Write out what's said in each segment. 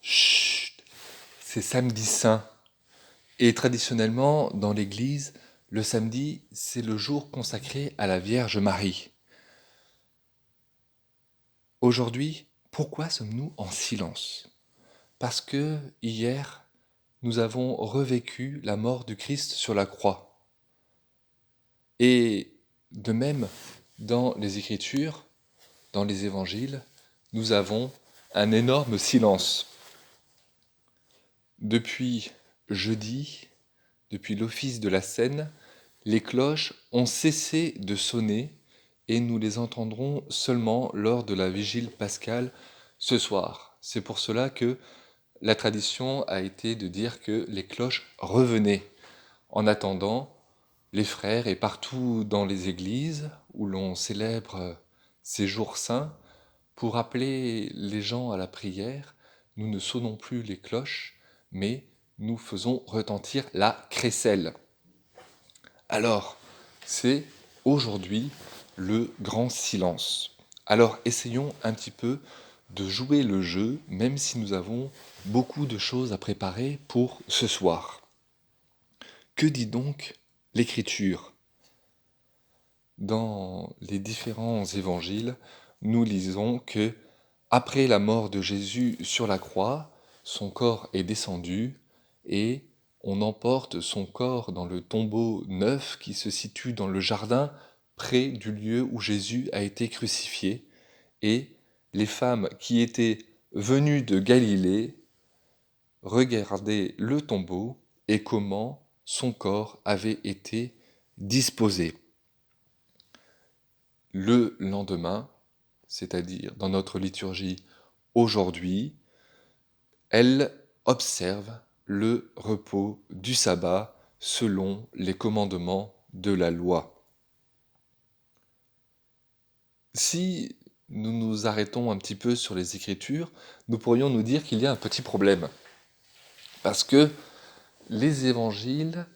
Chut, c'est samedi saint. Et traditionnellement, dans l'Église, le samedi, c'est le jour consacré à la Vierge Marie. Aujourd'hui, pourquoi sommes-nous en silence? Parce que hier, nous avons revécu la mort du Christ sur la croix. Et de même, dans les Écritures, dans les Évangiles, nous avons un énorme silence. Depuis jeudi, depuis l'office de la Seine, les cloches ont cessé de sonner et nous les entendrons seulement lors de la vigile pascale ce soir. C'est pour cela que la tradition a été de dire que les cloches revenaient. En attendant, les frères et partout dans les églises où l'on célèbre ces jours saints, pour appeler les gens à la prière, nous ne sonnons plus les cloches, mais nous faisons retentir la crécelle. Alors, c'est aujourd'hui le grand silence. Alors, essayons un petit peu de jouer le jeu, même si nous avons beaucoup de choses à préparer pour ce soir. Que dit donc l'Écriture? Dans les différents évangiles, nous lisons que, après la mort de Jésus sur la croix, son corps est descendu et on emporte son corps dans le tombeau neuf qui se situe dans le jardin près du lieu où Jésus a été crucifié. Et les femmes qui étaient venues de Galilée regardaient le tombeau et comment son corps avait été disposé. Le lendemain, c'est-à-dire dans notre liturgie aujourd'hui, elle observe le repos du sabbat selon les commandements de la loi. Si nous nous arrêtons un petit peu sur les Écritures, nous pourrions nous dire qu'il y a un petit problème. Parce que les évangiles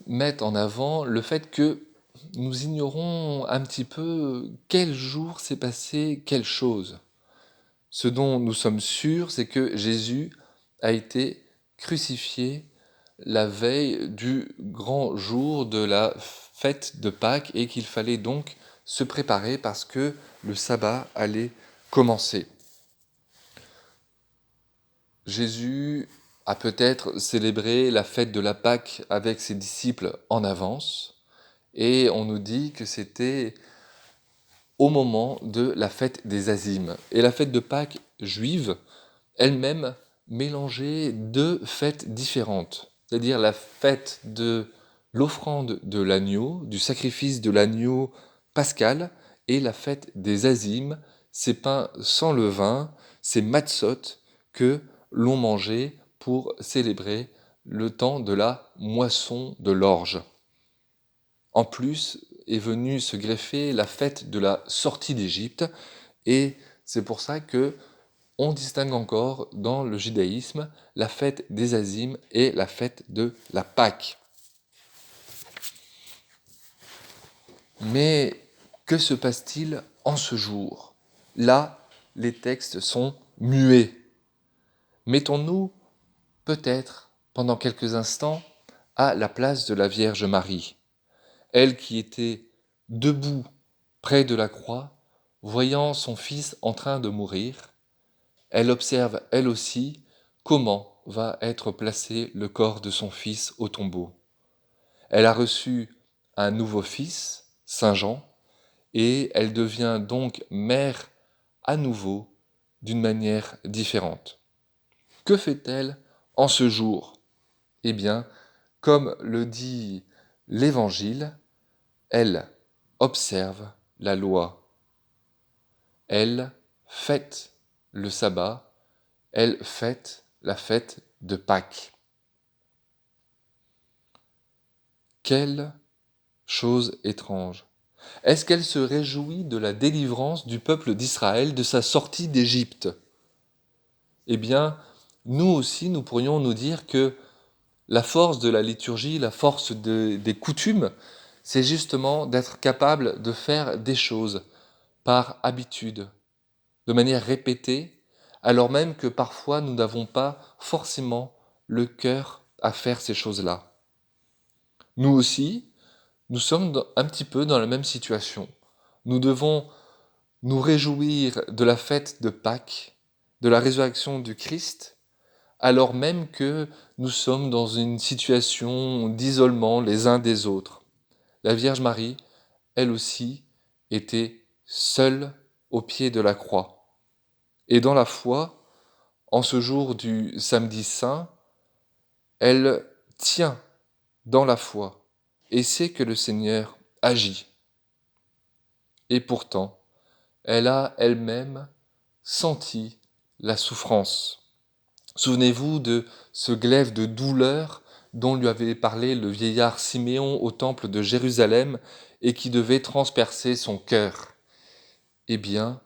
mettent en avant le fait que nous ignorons un petit peu quel jour s'est passé quelle chose. Ce dont nous sommes sûrs, c'est que Jésus a été crucifié la veille du grand jour de la fête de Pâques et qu'il fallait donc se préparer parce que le sabbat allait commencer. Jésus a peut-être célébré la fête de la Pâque avec ses disciples en avance et on nous dit que c'était au moment de la fête des Azimes. Et la fête de Pâques juive, elle-même mélangeait deux fêtes différentes, c'est-à-dire la fête de l'offrande de l'agneau, du sacrifice de l'agneau pascal, et la fête des Azimes, ces pains sans levain, ces matzot que l'on mangeait pour célébrer le temps de la moisson de l'orge. En plus est venue se greffer la fête de la sortie d'Égypte, et c'est pour ça que on distingue encore dans le judaïsme la fête des Azimes et la fête de la Pâque. Mais que se passe-t-il en ce jour? Là, les textes sont muets. Mettons-nous peut-être pendant quelques instants à la place de la Vierge Marie, elle qui était debout près de la croix, voyant son fils en train de mourir. Elle observe, elle aussi, comment va être placé le corps de son fils au tombeau. Elle a reçu un nouveau fils, Saint Jean, et elle devient donc mère à nouveau d'une manière différente. Que fait-elle en ce jour? Eh bien, comme le dit l'Évangile, elle observe la loi. Elle fête le sabbat, elle fête la fête de Pâques. Quelle chose étrange! Est-ce qu'elle se réjouit de la délivrance du peuple d'Israël, de sa sortie d'Égypte? Eh bien, nous aussi, nous pourrions nous dire que la force de la liturgie, la force des coutumes, c'est justement d'être capable de faire des choses par habitude, de manière répétée, alors même que parfois nous n'avons pas forcément le cœur à faire ces choses-là. Nous aussi, nous sommes un petit peu dans la même situation. Nous devons nous réjouir de la fête de Pâques, de la résurrection du Christ, alors même que nous sommes dans une situation d'isolement les uns des autres. La Vierge Marie, elle aussi, était seule au pied de la croix. Et dans la foi, en ce jour du samedi saint, elle tient dans la foi et sait que le Seigneur agit. Et pourtant, elle a elle-même senti la souffrance. Souvenez-vous de ce glaive de douleur dont lui avait parlé le vieillard Siméon au temple de Jérusalem et qui devait transpercer son cœur. Eh bien,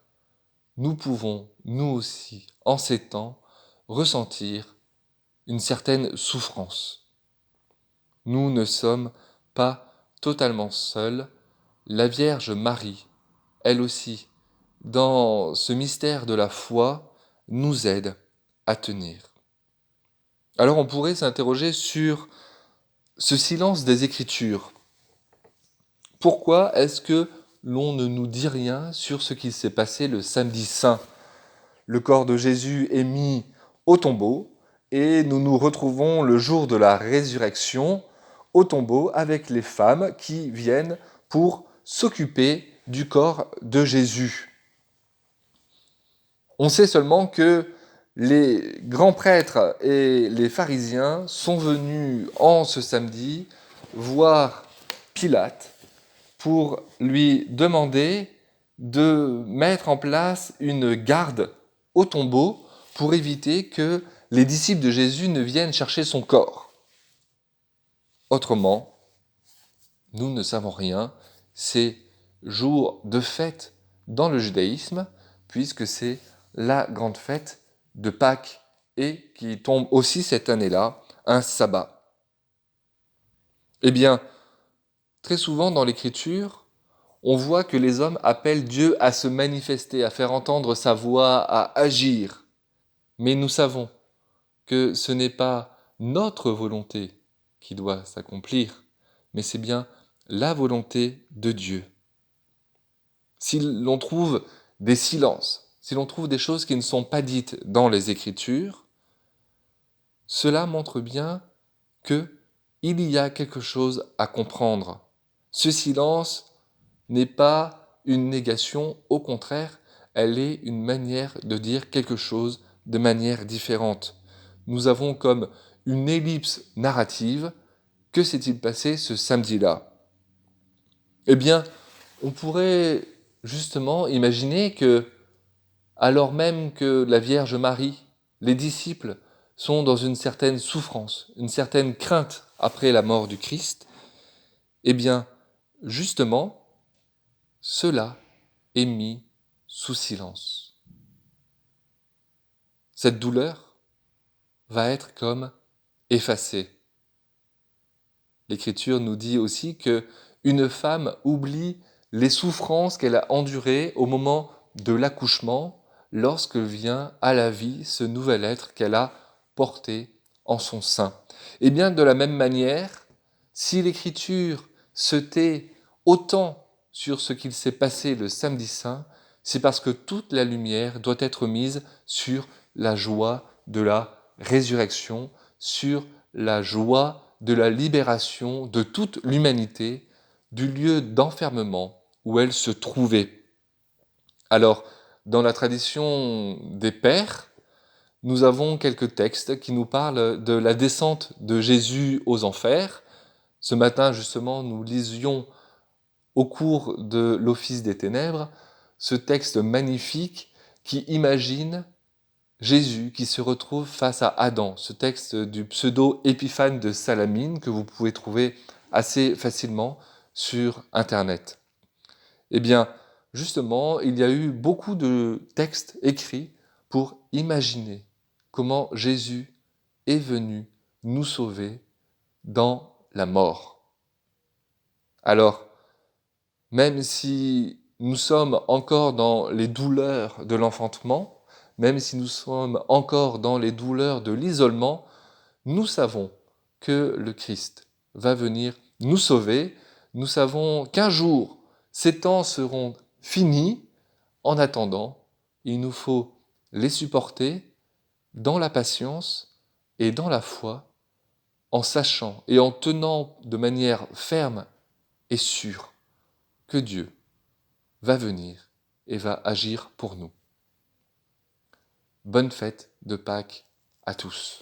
nous pouvons, nous aussi, en ces temps, ressentir une certaine souffrance. Nous ne sommes pas totalement seuls. La Vierge Marie, elle aussi, dans ce mystère de la foi, nous aide à tenir. Alors on pourrait s'interroger sur ce silence des Écritures. Pourquoi est-ce que l'on ne nous dit rien sur ce qui s'est passé le samedi saint ? Le corps de Jésus est mis au tombeau et nous nous retrouvons le jour de la résurrection au tombeau avec les femmes qui viennent pour s'occuper du corps de Jésus. On sait seulement que les grands prêtres et les pharisiens sont venus en ce samedi voir Pilate pour lui demander de mettre en place une garde au tombeau pour éviter que les disciples de Jésus ne viennent chercher son corps. Autrement, nous ne savons rien, c'est jour de fête dans le judaïsme, puisque c'est la grande fête de Pâques et qui tombe aussi cette année-là, un sabbat. Eh bien, très souvent dans l'Écriture, on voit que les hommes appellent Dieu à se manifester, à faire entendre sa voix, à agir. Mais nous savons que ce n'est pas notre volonté qui doit s'accomplir, mais c'est bien la volonté de Dieu. Si l'on trouve des silences, si l'on trouve des choses qui ne sont pas dites dans les Écritures, cela montre bien qu'il y a quelque chose à comprendre. Ce silence n'est pas une négation, au contraire, elle est une manière de dire quelque chose de manière différente. Nous avons comme une ellipse narrative. Que s'est-il passé ce samedi-là ? Eh bien, on pourrait justement imaginer que, alors même que la Vierge Marie, les disciples, sont dans une certaine souffrance, une certaine crainte après la mort du Christ, eh bien, justement, cela est mis sous silence. Cette douleur va être comme effacée. L'Écriture nous dit aussi que une femme oublie les souffrances qu'elle a endurées au moment de l'accouchement, lorsque vient à la vie ce nouvel être qu'elle a porté en son sein. Et bien de la même manière, si l'Écriture se tait autant sur ce qu'il s'est passé le samedi saint, c'est parce que toute la lumière doit être mise sur la joie de la résurrection, sur la joie de la libération de toute l'humanité du lieu d'enfermement où elle se trouvait. Alors, dans la tradition des pères, nous avons quelques textes qui nous parlent de la descente de Jésus aux enfers. Ce matin, justement, nous lisions au cours de l'Office des Ténèbres ce texte magnifique qui imagine Jésus qui se retrouve face à Adam, ce texte du pseudo-Épiphane de Salamine que vous pouvez trouver assez facilement sur Internet. Eh bien, justement, il y a eu beaucoup de textes écrits pour imaginer comment Jésus est venu nous sauver dans la mort. Alors, même si nous sommes encore dans les douleurs de l'enfantement, même si nous sommes encore dans les douleurs de l'isolement, nous savons que le Christ va venir nous sauver. Nous savons qu'un jour, ces temps seront finis. En attendant, il nous faut les supporter dans la patience et dans la foi, en sachant et en tenant de manière ferme et sûre que Dieu va venir et va agir pour nous. Bonne fête de Pâques à tous.